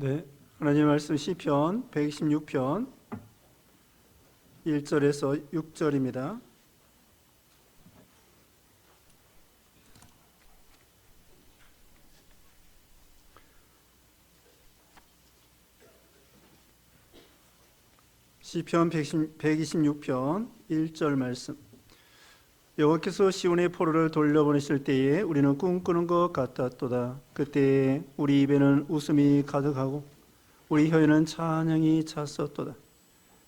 네, 하나님의 말씀 시편 126편 1절에서 6절입니다. 시편 126편 1절 말씀. 여호와께서 시온의 포로를 돌려보내실 때에 우리는 꿈꾸는 것 같았도다. 그때에 우리 입에는 웃음이 가득하고 우리 혀에는 찬양이 찼었도다.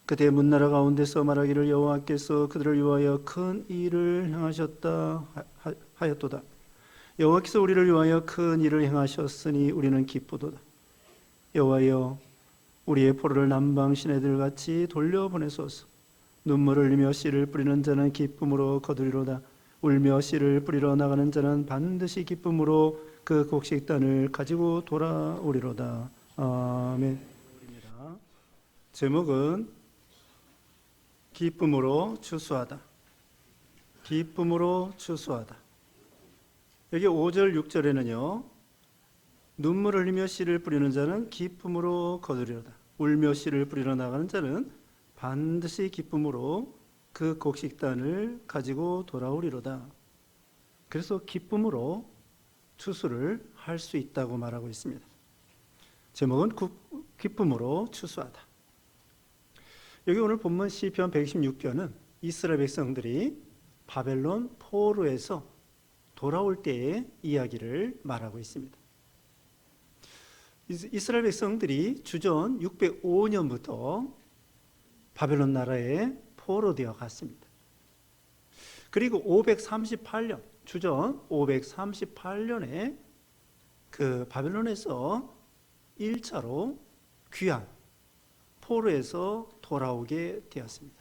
그때 문나라 가운데서 말하기를 여호와께서 그들을 위하여 큰 일을 행하셨다 하였도다. 여호와께서 우리를 위하여 큰 일을 행하셨으니 우리는 기쁘도다. 여호와여, 우리의 포로를 남방 시내들 같이 돌려보내소서. 눈물을 흘리며 씨를 뿌리는 자는 기쁨으로 거두리로다. 울며 씨를 뿌리러 나가는 자는 반드시 기쁨으로 그 곡식단을 가지고 돌아오리로다. 아멘. 제목은 기쁨으로 추수하다. 기쁨으로 추수하다. 여기 5절 6절에는요, 눈물을 흘리며 씨를 뿌리는 자는 기쁨으로 거두리로다. 울며 씨를 뿌리러 나가는 자는 반드시 기쁨으로 그 곡식단을 가지고 돌아오리로다. 그래서 기쁨으로 추수를 할 수 있다고 말하고 있습니다. 제목은 기쁨으로 추수하다. 여기 오늘 본문 시편 126편은 이스라엘 백성들이 바벨론 포로에서 돌아올 때의 이야기를 말하고 있습니다. 이스라엘 백성들이 주전 605년부터 바벨론 나라에 포로되어 갔습니다. 그리고 538년, 주전 538년에 그 바벨론에서 1차로 귀환, 포로에서 돌아오게 되었습니다.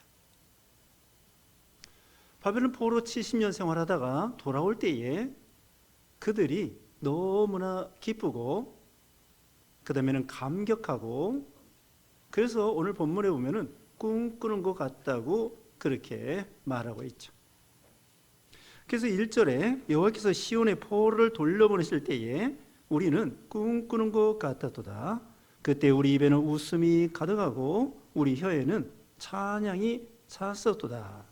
바벨론 포로 70년 생활하다가 돌아올 때에 그들이 너무나 기쁘고 그 다음에는 감격하고, 그래서 오늘 본문에 보면은 꿈꾸는 것 같다고 그렇게 말하고 있죠. 그래서 1절에 여호와께서 시온의 포로를 돌려보내실 때에 우리는 꿈꾸는 것 같았도다. 그때 우리 입에는 웃음이 가득하고 우리 혀에는 찬양이 찼었도다.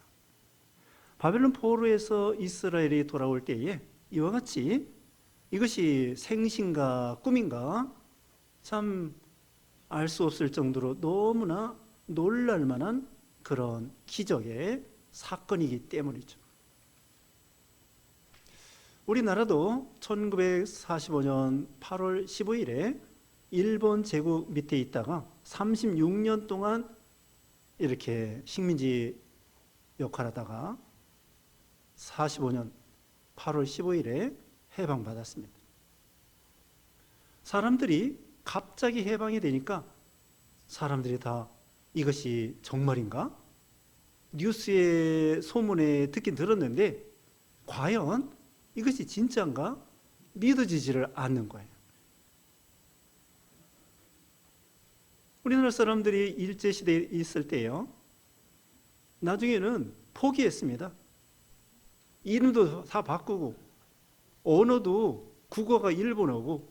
바벨론 포로에서 이스라엘이 돌아올 때에 이와 같이 이것이 생신가 꿈인가 참 알 수 없을 정도로 너무나 놀랄 만한 그런 기적의 사건이기 때문이죠. 우리나라도 1945년 8월 15일에 일본 제국 밑에 있다가 36년 동안 이렇게 식민지 역할하다가 45년 8월 15일에 해방받았습니다. 사람들이 갑자기 해방이 되니까 사람들이 다 이것이 정말인가? 뉴스의 소문에 듣긴 들었는데 과연 이것이 진짜인가? 믿어지지를 않는 거예요. 우리나라 사람들이 일제시대에 있을 때요, 나중에는 포기했습니다. 이름도 다 바꾸고 언어도 국어가 일본어고,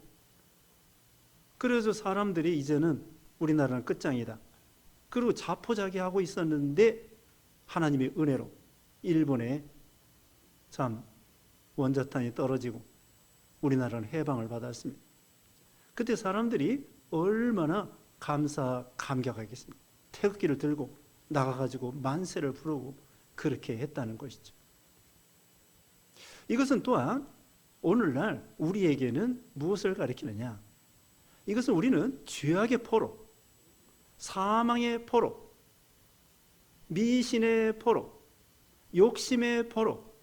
그래서 사람들이 이제는 우리나라는 끝장이다, 그리고 자포자기하고 있었는데 하나님의 은혜로 일본에 참 원자탄이 떨어지고 우리나라는 해방을 받았습니다. 그때 사람들이 얼마나 감격하겠습니까? 태극기를 들고 나가가지고 만세를 부르고 그렇게 했다는 것이죠. 이것은 또한 오늘날 우리에게는 무엇을 가리키느냐? 이것은 우리는 죄악의 포로, 사망의 포로, 미신의 포로, 욕심의 포로,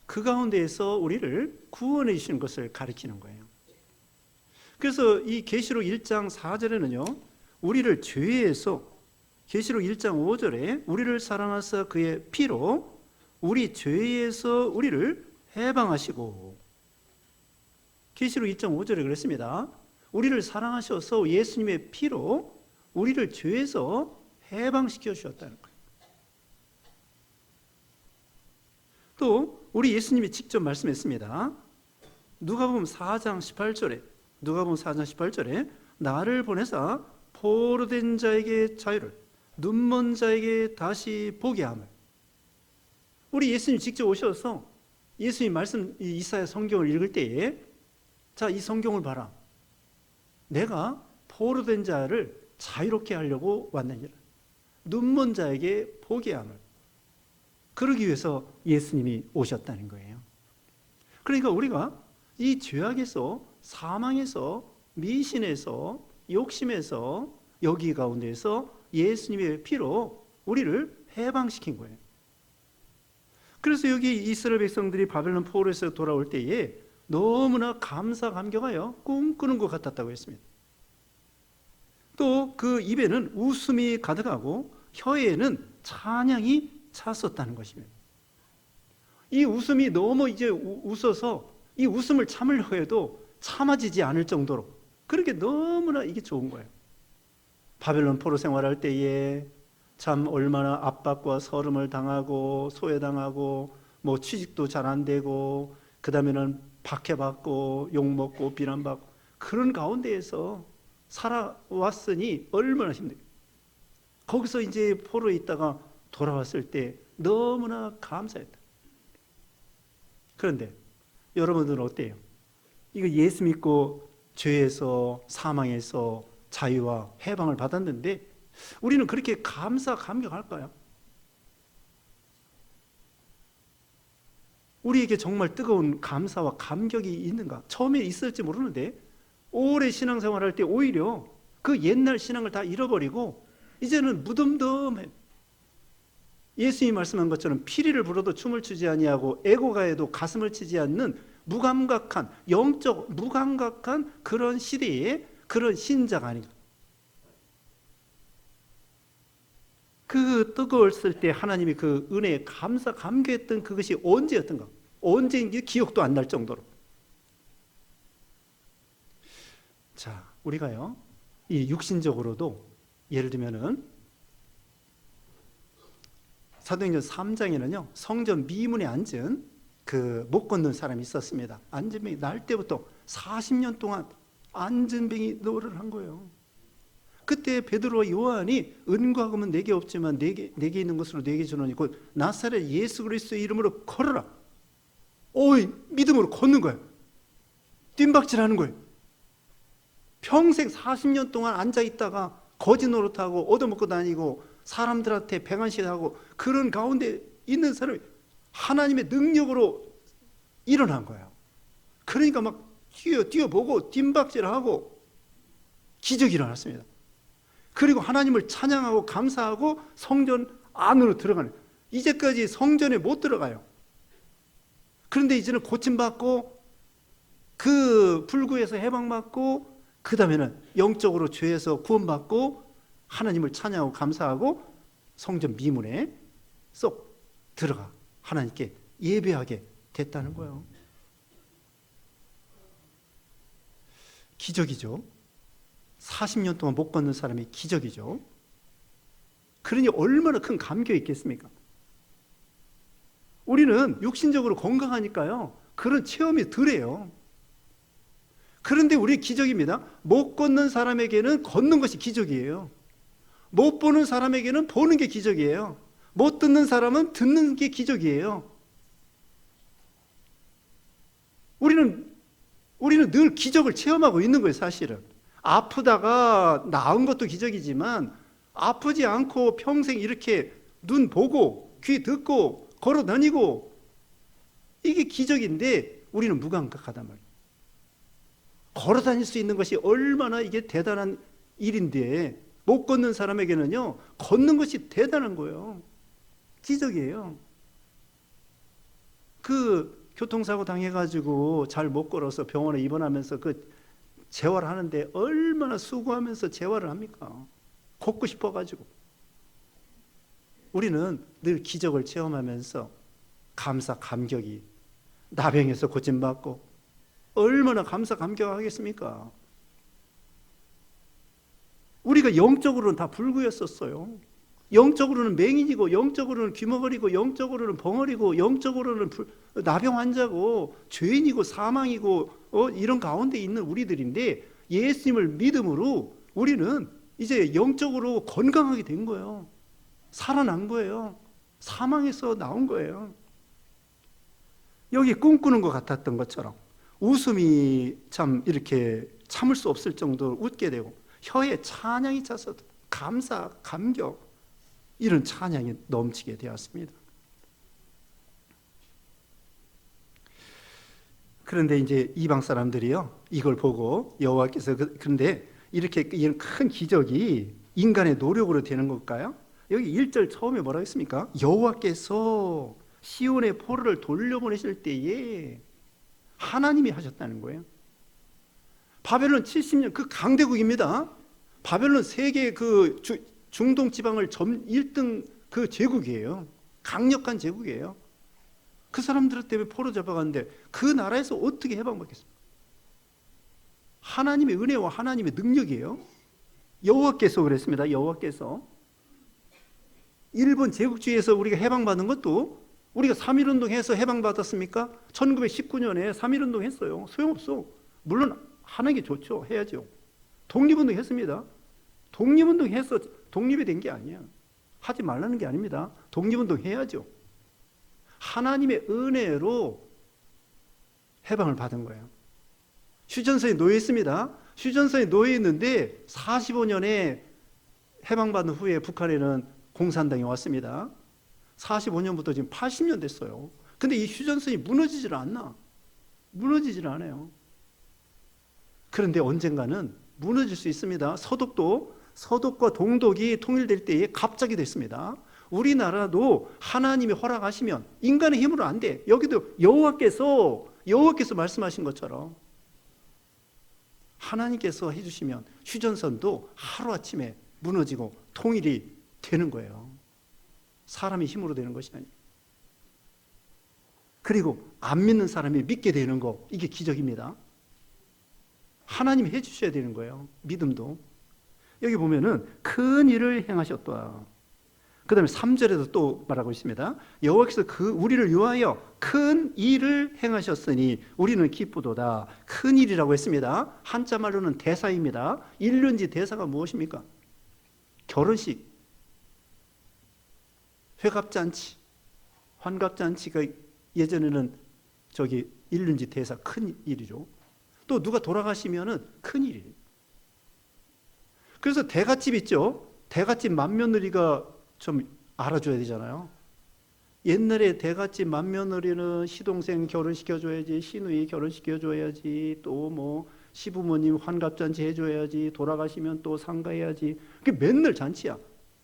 그 가운데에서 우리를 구원해 주시는 것을 가리키는 거예요. 그래서 이 계시록 1장 4절에는요, 우리를 죄에서, 계시록 1장 5절에 우리를 사랑하사 그의 피로 우리 죄에서 우리를 해방하시고, 계시록 1장 5절에 그랬습니다. 우리를 사랑하셔서 예수님의 피로 우리를 죄에서 해방시켜 주셨다는 거예요. 또 우리 예수님이 직접 말씀했습니다. 누가복음 4장 18절에 나를 보내사 포로된 자에게 자유를, 눈먼 자에게 다시 보게 함을. 우리 예수님 직접 오셔서 예수님 말씀, 이 이사야 성경을 읽을 때에, 자, 이 성경을 봐라. 내가 포로된 자를 자유롭게 하려고 왔느니라. 눈먼 자에게 보게 함을. 그러기 위해서 예수님이 오셨다는 거예요. 그러니까 우리가 이 죄악에서, 사망에서, 미신에서, 욕심에서, 여기 가운데에서 예수님의 피로 우리를 해방시킨 거예요. 그래서 여기 이스라엘 백성들이 바벨론 포로에서 돌아올 때에 너무나 감사 감격하여 꿈꾸는 것 같았다고 했습니다. 또 그 입에는 웃음이 가득하고 혀에는 찬양이 찼었다는 것입니다. 이 웃음이 너무 이제 웃어서 이 웃음을 참으려고 해도 참아지지 않을 정도로 그렇게 너무나 이게 좋은 거예요. 바벨론 포로 생활할 때에 참 얼마나 압박과 서름을 당하고 소외당하고 뭐 취직도 잘 안 되고 그 다음에는 박해받고 욕먹고 비난받고 그런 가운데에서 살아왔으니 얼마나 힘들어요. 거기서 이제 포로에 있다가 돌아왔을 때 너무나 감사했다. 그런데 여러분들은 어때요? 이거 예수 믿고 죄에서 사망에서 자유와 해방을 받았는데 우리는 그렇게 감사 감격할까요? 우리에게 정말 뜨거운 감사와 감격이 있는가? 처음에 있을지 모르는데 오래 신앙생활할 때 오히려 그 옛날 신앙을 다 잃어버리고 이제는 무덤덤해. 예수님이 말씀한 것처럼 피리를 불어도 춤을 추지 아니하고 애고가에도 가슴을 치지 않는 무감각한, 영적 무감각한 그런 시대에 그런 신자가 아닌가. 그 뜨거웠을 때 하나님이 그 은혜에 감사 감격했던 그것이 언제였던가? 언제인지 기억도 안 날 정도로. 자, 우리가요 이 육신적으로도 예를 들면은 사도행전 3장에는요 성전 미문에 앉은 그 못 걷는 사람이 있었습니다. 안전병이 날 때부터 40년 동안 안전병이 노릇을 한 거예요. 그때 베드로와 요한이 은과 금은 내게 없지만 내게 있는 것으로 내게 주노니 곧 나사렛 예수 그리스도의 이름으로 걸어라. 오이 믿음으로 걷는 거예요. 뜀박질하는 거예요. 평생 40년 동안 앉아있다가 거지 노릇하고 얻어먹고 다니고 사람들한테 배관시하고 그런 가운데 있는 사람이 하나님의 능력으로 일어난 거예요. 그러니까 막 뛰어보고 뜀박질하고 기적이 일어났습니다. 그리고 하나님을 찬양하고 감사하고 성전 안으로 들어가는, 이제까지 성전에 못 들어가요. 그런데 이제는 고침받고 그 불구에서 해방받고 그 다음에는 영적으로 죄에서 구원받고 하나님을 찬양하고 감사하고 성전 미문에 쏙 들어가 하나님께 예배하게 됐다는 거예요. 기적이죠. 40년 동안 못 걷는 사람이 기적이죠. 그러니 얼마나 큰 감격이 있겠습니까? 우리는 육신적으로 건강하니까요 그런 체험이 덜해요. 그런데 우리 기적입니다. 못 걷는 사람에게는 걷는 것이 기적이에요. 못 보는 사람에게는 보는 게 기적이에요. 못 듣는 사람은 듣는 게 기적이에요. 우리는 늘 기적을 체험하고 있는 거예요. 사실은 아프다가 나은 것도 기적이지만 아프지 않고 평생 이렇게 눈 보고 귀 듣고 걸어 다니고 이게 기적인데 우리는 무감각하단 말이에요. 걸어 다닐 수 있는 것이 얼마나 이게 대단한 일인데 못 걷는 사람에게는요 걷는 것이 대단한 거예요. 기적이에요. 그 교통사고 당해가지고 잘 못 걸어서 병원에 입원하면서 그 재활하는데 얼마나 수고하면서 재활을 합니까? 걷고 싶어가지고. 우리는 늘 기적을 체험하면서 감사 감격이, 나병에서 고침받고 얼마나 감사 감격하겠습니까? 우리가 영적으로는 다 불구였었어요. 영적으로는 맹인이고 영적으로는 귀머거리고 영적으로는 벙어리고 영적으로는 나병 환자고 죄인이고 사망이고 이런 가운데 있는 우리들인데 예수님을 믿음으로 우리는 이제 영적으로 건강하게 된 거예요. 살아난 거예요. 사망에서 나온 거예요. 여기 꿈꾸는 것 같았던 것처럼 웃음이 참 이렇게 참을 수 없을 정도로 웃게 되고 혀에 찬양이 차서 감사, 감격 이런 찬양이 넘치게 되었습니다. 그런데 이제 이방 사람들이요 이걸 보고 여호와께서 그런데 이렇게 이런 큰 기적이 인간의 노력으로 되는 걸까요? 여기 1절 처음에 뭐라고 했습니까? 여호와께서 시온의 포로를 돌려보내실 때에 하나님이 하셨다는 거예요. 바벨론 70년 그 강대국입니다. 바벨론 세계 그 중동 지방을 1등 그 제국이에요. 강력한 제국이에요. 그 사람들 때문에 포로 잡아갔는데 그 나라에서 어떻게 해방받겠습니까? 하나님의 은혜와 하나님의 능력이에요. 여호와께서 그랬습니다. 여호와께서 일본 제국주의에서 우리가 해방받는 것도 우리가 3.1운동 해서 해방받았습니까? 1919년에 3.1운동 했어요. 소용없어. 물론 하는 게 좋죠. 해야죠. 독립운동 했습니다. 독립운동 해서 독립이 된 게 아니야. 하지 말라는 게 아닙니다. 독립운동 해야죠. 하나님의 은혜로 해방을 받은 거예요. 휴전선에 놓여 있습니다. 휴전선에 놓여 있는데 45년에 해방받은 후에 북한에는 공산당이 왔습니다. 45년부터 지금 80년 됐어요. 근데 이 휴전선이 무너지질 않나? 무너지질 않아요. 그런데 언젠가는 무너질 수 있습니다. 서독과 동독이 통일될 때에 갑자기 됐습니다. 우리나라도 하나님이 허락하시면 인간의 힘으로 안 돼. 여기도 여호와께서 말씀하신 것처럼 하나님께서 해주시면 휴전선도 하루아침에 무너지고 통일이 되는 거예요. 사람의 힘으로 되는 것이 아니에요. 그리고 안 믿는 사람이 믿게 되는 거, 이게 기적입니다. 하나님이 해주셔야 되는 거예요. 믿음도. 여기 보면은 큰 일을 행하셨다. 그 다음에 3절에도 또 말하고 있습니다. 여호와께서 우리를 위하여 큰 일을 행하셨으니 우리는 기쁘도다. 큰 일이라고 했습니다. 한자 말로는 대사입니다. 일륜지 대사가 무엇입니까? 결혼식, 회갑잔치, 환갑잔치가 예전에는 일륜지 대사 큰 일이죠. 또 누가 돌아가시면은 큰 일이에요. 그래서 대갓집 있죠. 대갓집 맏며느리가 좀 알아줘야 되잖아요. 옛날에 대갓집 맏며느리는 시동생 결혼시켜줘야지, 시누이 결혼시켜줘야지, 또 뭐 시부모님 환갑잔치 해줘야지, 돌아가시면 또 상가해야지. 그게 맨날 잔치야.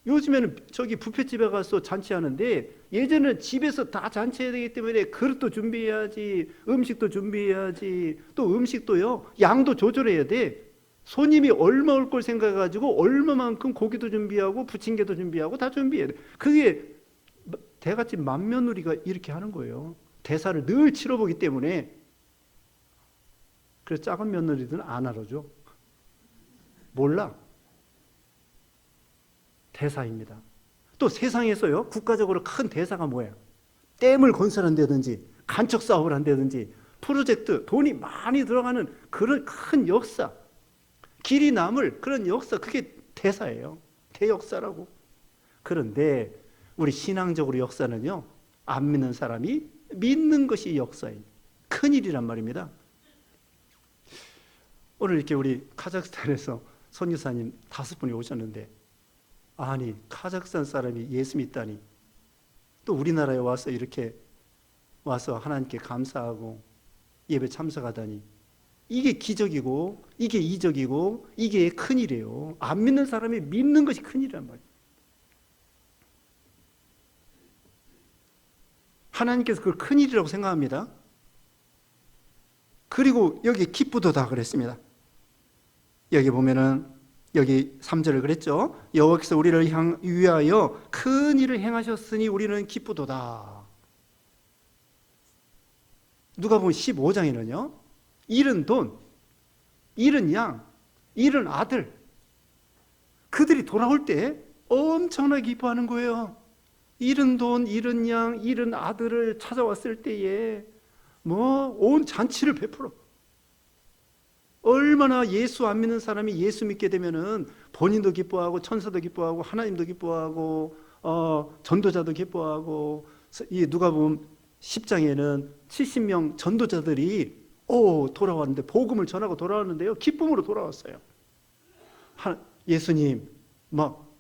요즘에는 뷔페집에 가서 잔치하는데 예전에는 집에서 다 잔치해야 되기 때문에 그릇도 준비해야지, 음식도 준비해야지, 또 음식도요 양도 조절해야 돼. 손님이 얼마 올 걸 생각해가지고 얼마만큼 고기도 준비하고 부침개도 준비하고 다 준비해야 돼. 그게 대갓집 맏며느리가 이렇게 하는 거예요. 대사를 늘 치러보기 때문에. 그래서 작은 며느리들은 안 알아줘. 몰라. 대사입니다. 또 세상에서요 국가적으로 큰 대사가 뭐예요? 댐을 건설한다든지 간척 사업을 한다든지 프로젝트, 돈이 많이 들어가는 그런 큰 역사, 길이 남을 그런 역사, 그게 대사예요. 대역사라고. 그런데 우리 신앙적으로 역사는요 안 믿는 사람이 믿는 것이 역사예요. 큰일이란 말입니다. 오늘 이렇게 우리 카자흐스탄에서 선교사님 5분이 오셨는데, 아니 카자흐스탄 사람이 예수 믿다니, 또 우리나라에 와서 이렇게 와서 하나님께 감사하고 예배 참석하다니, 이게 기적이고 이게 이적이고 이게 큰일이에요. 안 믿는 사람이 믿는 것이 큰일이란 말이에요. 하나님께서 그걸 큰일이라고 생각합니다. 그리고 여기 기쁘도다 그랬습니다. 여기 보면은 여기 3절을 그랬죠. 여호와께서 우리를 위하여 큰 일을 행하셨으니 우리는 기쁘도다. 누가복음 15장에는요 잃은 돈, 잃은 양, 잃은 아들, 그들이 돌아올 때 엄청나게 기뻐하는 거예요. 잃은 돈, 잃은 양, 잃은 아들을 찾아왔을 때에 뭐 온 잔치를 베풀어. 얼마나 예수 안 믿는 사람이 예수 믿게 되면은 본인도 기뻐하고 천사도 기뻐하고 하나님도 기뻐하고 전도자도 기뻐하고. 이 누가복음 10장에는 70명 전도자들이 돌아왔는데 복음을 전하고 돌아왔는데요, 기쁨으로 돌아왔어요. 예수님 막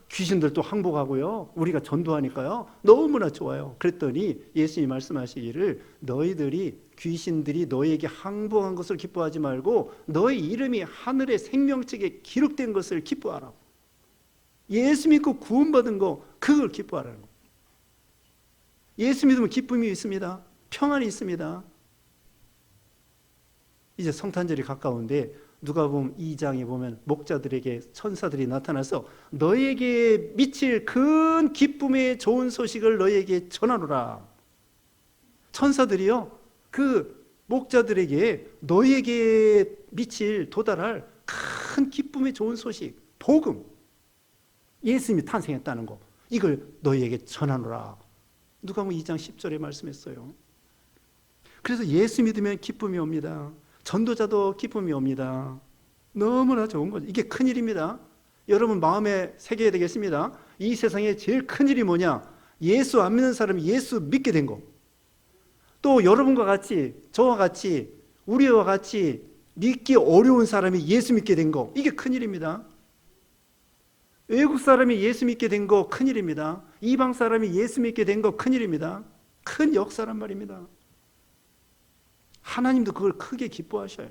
귀신들도 항복하고요, 우리가 전도하니까요 너무나 좋아요. 그랬더니 예수님이 말씀하시기를 너희들이 귀신들이 너희에게 항복한 것을 기뻐하지 말고 너희 이름이 하늘의 생명책에 기록된 것을 기뻐하라고. 예수 믿고 구원받은 거, 그걸 기뻐하라는 거예요. 예수 믿으면 기쁨이 있습니다. 평안이 있습니다. 이제 성탄절이 가까운데 누가복음 2장에 보면 목자들에게 천사들이 나타나서 너희에게 미칠 큰 기쁨의 좋은 소식을 너희에게 전하노라. 천사들이요, 그 목자들에게 너희에게 미칠 도달할 큰 기쁨의 좋은 소식, 복음, 예수님이 탄생했다는 거, 이걸 너희에게 전하노라. 누가복음 2장 10절에 말씀했어요. 그래서 예수 믿으면 기쁨이 옵니다. 전도자도 기쁨이 옵니다. 너무나 좋은 거죠. 이게 큰일입니다. 여러분 마음에 새겨야 되겠습니다. 이 세상에 제일 큰일이 뭐냐? 예수 안 믿는 사람이 예수 믿게 된 거. 또 여러분과 같이, 저와 같이, 우리와 같이 믿기 어려운 사람이 예수 믿게 된 거, 이게 큰일입니다. 외국 사람이 예수 믿게 된 거 큰일입니다. 이방 사람이 예수 믿게 된 거 큰일입니다. 큰 역사란 말입니다. 하나님도 그걸 크게 기뻐하셔요.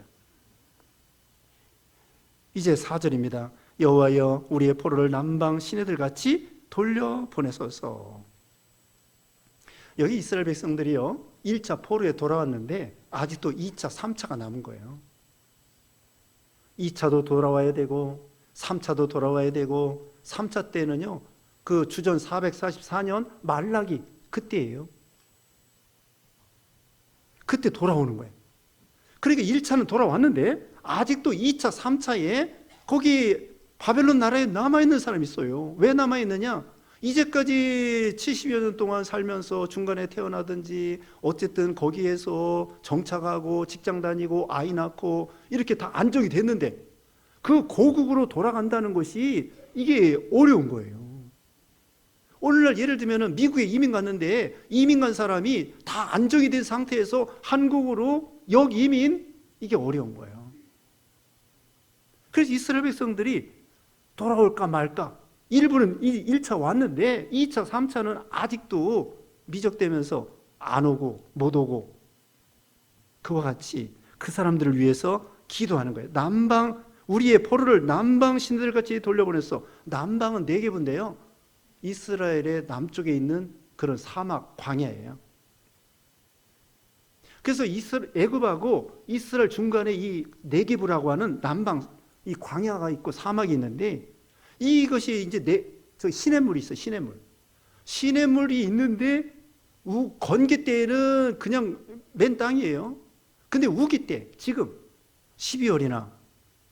이제 4절입니다. 여호와여 우리의 포로를 남방 시내들같이 돌려보내소서. 여기 이스라엘 백성들이요 1차 포로에 돌아왔는데 아직도 2차, 3차가 남은 거예요. 2차도 돌아와야 되고 3차도 돌아와야 되고, 3차 때는요 그 주전 444년 말라기 그때예요. 그때 돌아오는 거예요. 그러니까 1차는 돌아왔는데 아직도 2차, 3차에 거기 바벨론 나라에 남아있는 사람이 있어요. 왜 남아있느냐? 이제까지 70여 년 동안 살면서 중간에 태어나든지 어쨌든 거기에서 정착하고 직장 다니고 아이 낳고 이렇게 다 안정이 됐는데 그 고국으로 돌아간다는 것이 이게 어려운 거예요. 오늘날 예를 들면 미국에 이민 갔는데 이민 간 사람이 다 안정이 된 상태에서 한국으로 역이민, 이게 어려운 거예요. 그래서 이스라엘 백성들이 돌아올까 말까, 일부는 1차 왔는데 2차, 3차는 아직도 미적되면서 안 오고 못 오고, 그와 같이 그 사람들을 위해서 기도하는 거예요. 우리의 포로를 남방 신들같이 돌려보냈어. 남방은 4개부인데요 이스라엘의 남쪽에 있는 그런 사막 광야예요. 그래서 애굽하고 이스라엘 중간에 이 네게브라고 하는 남방 이 광야가 있고 사막이 있는데, 이것이 이제 시냇물이 있어요. 시냇물이 있는데 건기 때에는 그냥 맨 땅이에요. 근데 우기 때, 지금 12월이나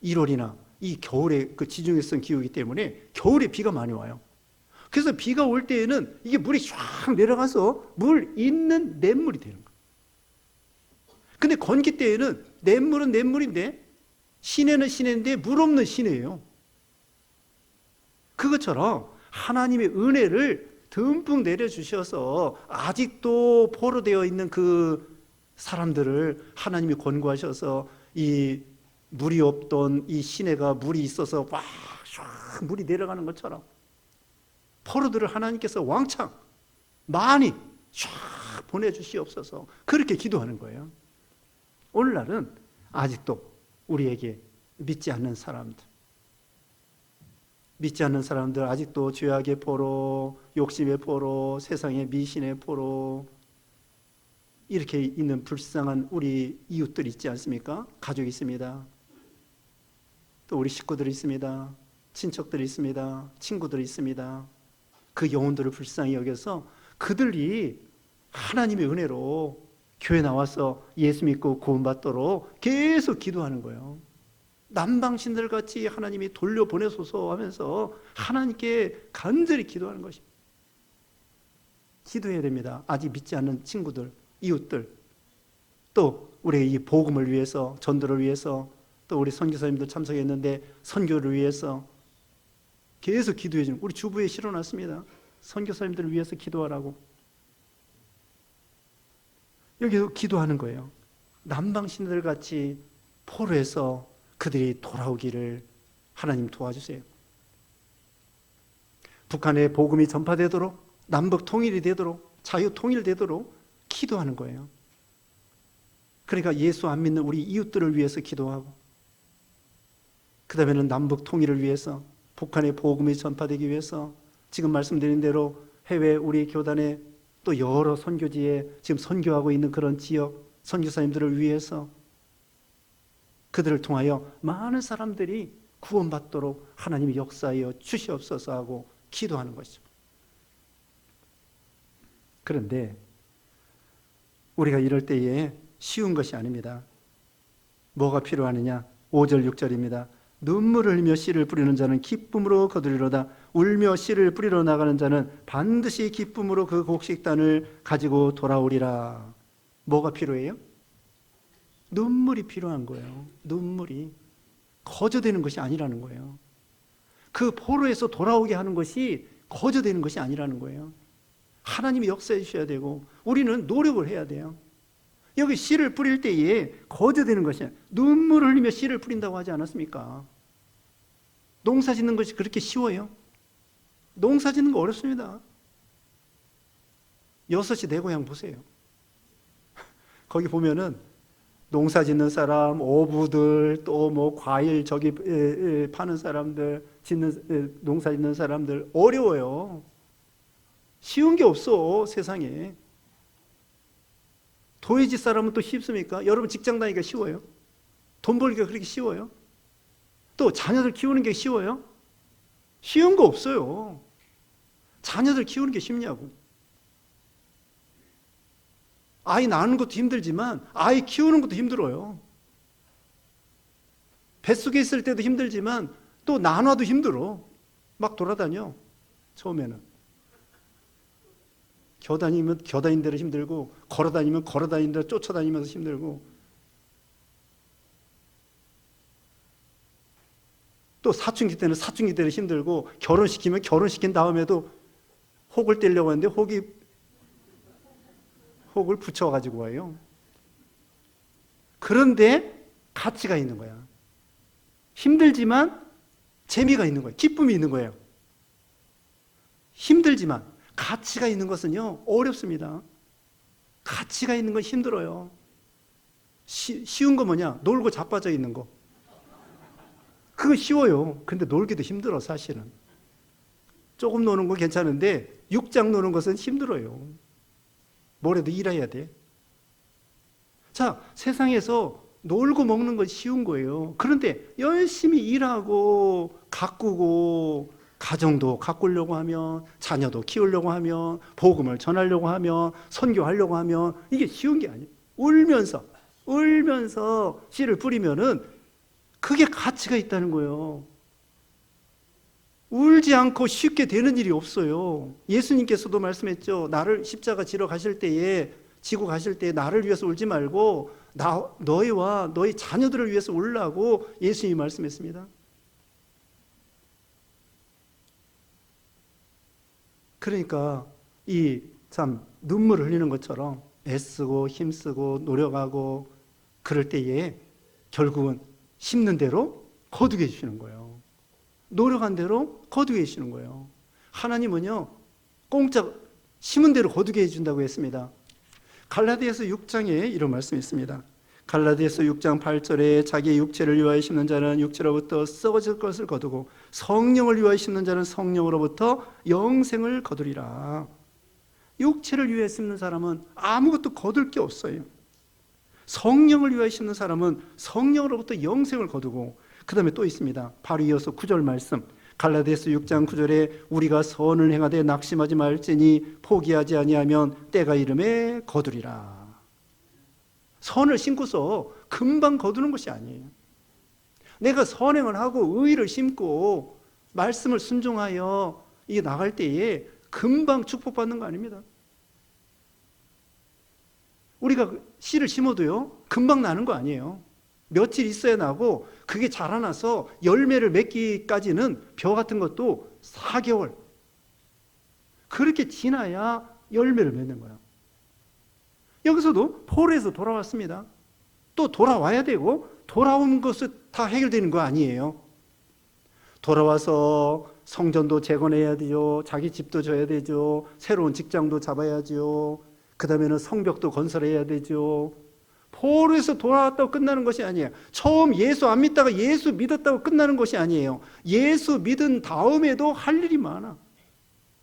1월이나 이 겨울에 그 지중해성 기후이기 때문에 겨울에 비가 많이 와요. 그래서 비가 올 때에는 이게 물이 쫙 내려가서 물 있는 냇물이 되는 거예요. 근데 건기 때에는 냇물은 냇물인데 시내는 시내인데 물 없는 시내예요. 그것처럼 하나님의 은혜를 듬뿍 내려주셔서 아직도 포로되어 있는 그 사람들을 하나님이 권고하셔서 이 물이 없던 이 시내가 물이 있어서 막 물이 내려가는 것처럼 포로들을 하나님께서 왕창 많이 쫙 보내주시옵소서, 그렇게 기도하는 거예요. 오늘날은 아직도 우리에게 믿지 않는 사람들, 아직도 죄악의 포로, 욕심의 포로, 세상의 미신의 포로, 이렇게 있는 불쌍한 우리 이웃들 있지 않습니까? 가족이 있습니다. 또 우리 식구들이 있습니다. 친척들이 있습니다. 친구들이 있습니다. 그 영혼들을 불쌍히 여겨서 그들이 하나님의 은혜로 교회 나와서 예수 믿고 구원받도록 계속 기도하는 거예요. 남방신들같이 하나님이 돌려보내소서 하면서 하나님께 간절히 기도하는 것입니다. 기도해야 됩니다. 아직 믿지 않는 친구들, 이웃들. 또 우리 이 복음을 위해서, 전도를 위해서, 또 우리 선교사님들 참석했는데 선교를 위해서 계속 기도해 주는, 우리 주부에 실어놨습니다. 선교사님들을 위해서 기도하라고. 여기서 기도하는 거예요. 남방신들 같이 포로에서 그들이 돌아오기를 하나님 도와주세요. 북한의 복음이 전파되도록, 남북 통일이 되도록, 자유 통일되도록 기도하는 거예요. 그러니까 예수 안 믿는 우리 이웃들을 위해서 기도하고, 그 다음에는 남북 통일을 위해서, 북한의 복음이 전파되기 위해서 지금 말씀드린 대로 해외 우리 교단의 또 여러 선교지에 지금 선교하고 있는 그런 지역 선교사님들을 위해서 그들을 통하여 많은 사람들이 구원받도록 하나님이 역사하여 주시옵소서 하고 기도하는 것이죠. 그런데 우리가 이럴 때에 쉬운 것이 아닙니다. 뭐가 필요하느냐? 5절 6절입니다. 눈물을 흘리며 씨를 뿌리는 자는 기쁨으로 거두리로다. 울며 씨를 뿌리러 나가는 자는 반드시 기쁨으로 그 곡식단을 가지고 돌아오리라. 뭐가 필요해요? 눈물이 필요한 거예요. 눈물이 거저되는 것이 아니라는 거예요. 그 포로에서 돌아오게 하는 것이 거저되는 것이 아니라는 거예요. 하나님이 역사해 주셔야 되고 우리는 노력을 해야 돼요. 여기 씨를 뿌릴 때에 거저되는 것이 아니라 눈물을 흘리며 씨를 뿌린다고 하지 않았습니까? 농사 짓는 것이 그렇게 쉬워요? 농사 짓는 거 어렵습니다. 6시 내 고향 보세요. 거기 보면은 농사 짓는 사람, 어부들, 또 뭐 과일 저기 파는 사람들, 농사 짓는 사람들 어려워요. 쉬운 게 없어, 세상에. 도회지 사람은 또 쉽습니까? 여러분 직장 다니기가 쉬워요? 돈 벌기가 그렇게 쉬워요? 또 자녀들 키우는 게 쉬워요? 쉬운 거 없어요. 자녀들 키우는 게 쉽냐고. 아이 낳는 것도 힘들지만 아이 키우는 것도 힘들어요. 뱃속에 있을 때도 힘들지만 또 나눠도 힘들어. 막 돌아다녀, 처음에는. 겨다니면 겨다닌 대로 힘들고, 걸어다니면 걸어다닌 대로 쫓아다니면서 힘들고, 또 사춘기 때는 사춘기 때로 힘들고, 결혼시키면 결혼시킨 다음에도 혹을 떼려고 하는데 혹을 붙여가지고 와요. 그런데 가치가 있는 거야. 힘들지만 재미가 있는 거예요. 기쁨이 있는 거예요. 힘들지만 가치가 있는 것은요, 어렵습니다. 가치가 있는 건 힘들어요. 쉬운 거 뭐냐? 놀고 자빠져 있는 거. 그거 쉬워요. 근데 놀기도 힘들어, 사실은. 조금 노는 건 괜찮은데 6장 노는 것은 힘들어요. 뭐래도 일해야 돼. 자, 세상에서 놀고 먹는 건 쉬운 거예요. 그런데 열심히 일하고 가꾸고 가정도 가꾸려고 하면, 자녀도 키우려고 하면, 복음을 전하려고 하면, 선교하려고 하면 이게 쉬운 게 아니에요. 울면서 씨를 뿌리면은 그게 가치가 있다는 거예요. 울지 않고 쉽게 되는 일이 없어요. 예수님께서도 말씀했죠. 나를 십자가 지러 가실 때에, 지고 가실 때에 나를 위해서 울지 말고 너희와 너희 자녀들을 위해서 울라고 예수님이 말씀했습니다. 그러니까 이 참 눈물을 흘리는 것처럼 애쓰고 힘쓰고 노력하고 그럴 때에 결국은 심는 대로 거두게 해주시는 거예요. 노력한 대로 거두게 해주시는 거예요. 하나님은요, 공짜 심은 대로 거두게 해준다고 했습니다. 갈라디아서 6장에 이런 말씀이 있습니다. 갈라디아서 6장 8절에 자기의 육체를 위하여 심는 자는 육체로부터 썩어질 것을 거두고 성령을 위하여 심는 자는 성령으로부터 영생을 거두리라. 육체를 위하여 심는 사람은 아무것도 거둘 게 없어요. 성령을 위하여 심는 사람은 성령으로부터 영생을 거두고, 그 다음에 또 있습니다. 바로 이어서 9절 말씀, 갈라디아서 6장 9절에 우리가 선을 행하되 낙심하지 말지니 포기하지 아니하면 때가 이름에 거두리라. 선을 심고서 금방 거두는 것이 아니에요. 내가 선행을 하고 의의를 심고 말씀을 순종하여 이게 나갈 때에 금방 축복받는 거 아닙니다. 우리가 씨를 심어도요, 금방 나는 거 아니에요. 며칠 있어야 나고, 그게 자라나서 열매를 맺기까지는 벼 같은 것도 4개월. 그렇게 지나야 열매를 맺는 거예요. 여기서도 포로에서 돌아왔습니다. 또 돌아와야 되고, 돌아온 것은 다 해결되는 거 아니에요. 돌아와서 성전도 재건해야 되죠. 자기 집도 져야 되죠. 새로운 직장도 잡아야죠. 그 다음에는 성벽도 건설해야 되죠. 포로에서 돌아왔다고 끝나는 것이 아니에요. 처음 예수 안 믿다가 예수 믿었다고 끝나는 것이 아니에요. 예수 믿은 다음에도 할 일이 많아.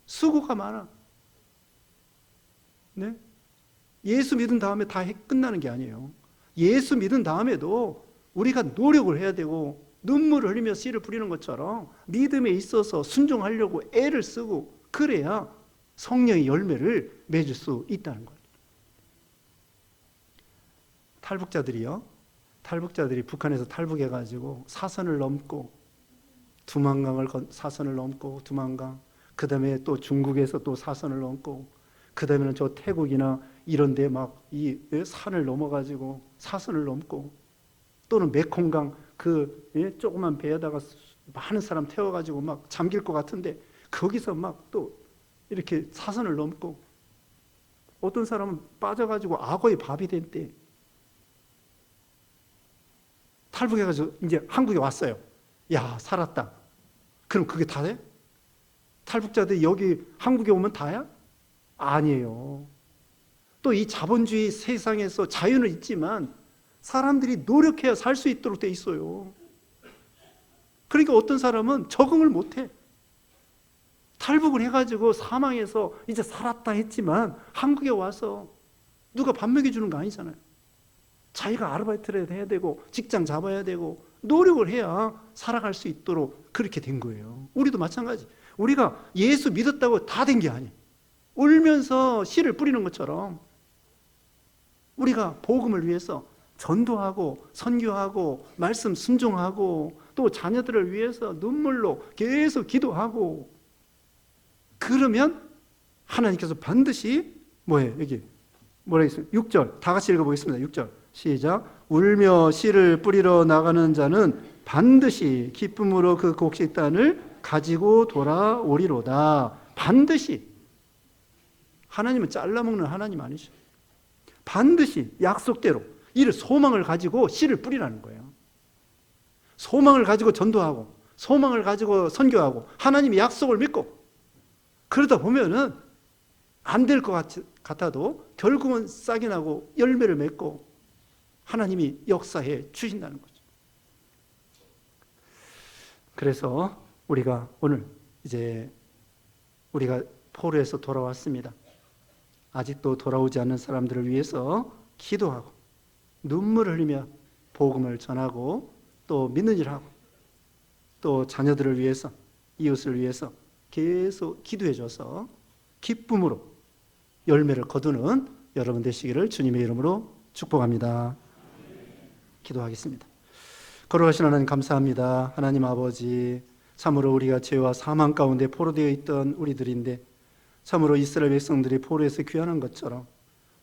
수고가 많아. 네? 예수 믿은 다음에 다 끝나는 게 아니에요. 예수 믿은 다음에도 우리가 노력을 해야 되고, 눈물을 흘리며 씨를 뿌리는 것처럼 믿음에 있어서 순종하려고 애를 쓰고, 그래야 성령의 열매를 맺을 수 있다는 거예요. 탈북자들이 북한에서 탈북해가지고 사선을 넘고, 사선을 넘고 두만강, 그 다음에 또 중국에서 또 사선을 넘고, 그 다음에는 저 태국이나 이런 데 막 이 산을 넘어가지고 사선을 넘고, 또는 메콩강 그 조그만 배에다가 많은 사람 태워가지고 막 잠길 것 같은데 거기서 막 또 이렇게 사선을 넘고, 어떤 사람은 빠져가지고 악어의 밥이 됐대. 탈북해가지고 이제 한국에 왔어요. 야, 살았다. 그럼 그게 다돼? 탈북자들이 여기 한국에 오면 다야? 아니에요. 또 이 자본주의 세상에서 자유는 있지만 사람들이 노력해야 살 수 있도록 돼 있어요. 그러니까 어떤 사람은 적응을 못해. 탈북을 해가지고 사망해서 이제 살았다 했지만 한국에 와서 누가 밥 먹여주는 거 아니잖아요. 자기가 아르바이트를 해야 되고 직장 잡아야 되고 노력을 해야 살아갈 수 있도록 그렇게 된 거예요. 우리도 마찬가지. 우리가 예수 믿었다고 다 된 게 아니에요. 울면서 씨를 뿌리는 것처럼 우리가 복음을 위해서 전도하고 선교하고 말씀 순종하고 또 자녀들을 위해서 눈물로 계속 기도하고, 그러면 하나님께서 반드시 뭐예요? 여기 뭐라 했습니까? 6절 다 같이 읽어보겠습니다. 6절 시작. 울며 씨를 뿌리러 나가는 자는 반드시 기쁨으로 그 곡식단을 가지고 돌아오리로다. 반드시. 하나님은 잘라먹는 하나님 아니죠. 반드시 약속대로 이를 소망을 가지고 씨를 뿌리라는 거예요. 소망을 가지고 전도하고, 소망을 가지고 선교하고, 하나님의 약속을 믿고, 그러다 보면은 안 될 것 같아도 결국은 싹이 나고 열매를 맺고 하나님이 역사해 주신다는 거죠. 그래서 우리가 오늘 이제 우리가 포로에서 돌아왔습니다. 아직도 돌아오지 않는 사람들을 위해서 기도하고 눈물을 흘리며 복음을 전하고 또 믿는 일을 하고, 또 자녀들을 위해서, 이웃을 위해서 계속 기도해 줘서 기쁨으로 열매를 거두는 여러분 되시기를 주님의 이름으로 축복합니다. 기도하겠습니다. 거룩하신 하나님 감사합니다. 하나님 아버지, 참으로 우리가 죄와 사망 가운데 포로되어 있던 우리들인데, 참으로 이스라엘 백성들이 포로에서 귀환한 것처럼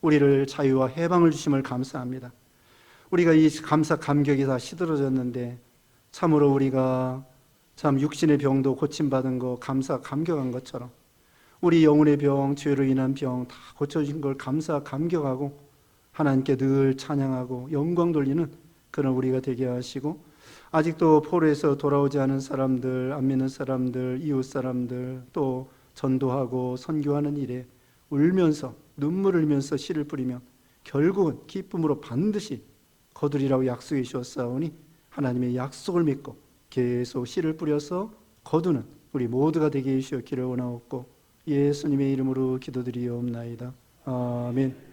우리를 자유와 해방을 주심을 감사합니다. 우리가 이 감사 감격이 다 시들어졌는데, 참으로 우리가 참 육신의 병도 고침받은 거 감사 감격한 것처럼 우리 영혼의 병, 죄로 인한 병 다 고쳐진 걸 감사 감격하고 하나님께 늘 찬양하고 영광 돌리는 그런 우리가 되게 하시고, 아직도 포로에서 돌아오지 않은 사람들, 안 믿는 사람들, 이웃 사람들, 또 전도하고 선교하는 일에 울면서 눈물을 흘리면서 씨를 뿌리며 결국은 기쁨으로 반드시 거두리라고 약속해 주셨사오니, 하나님의 약속을 믿고 계속 씨를 뿌려서 거두는 우리 모두가 되게 해주시기를 원하옵고 예수님의 이름으로 기도드리옵나이다. 아멘.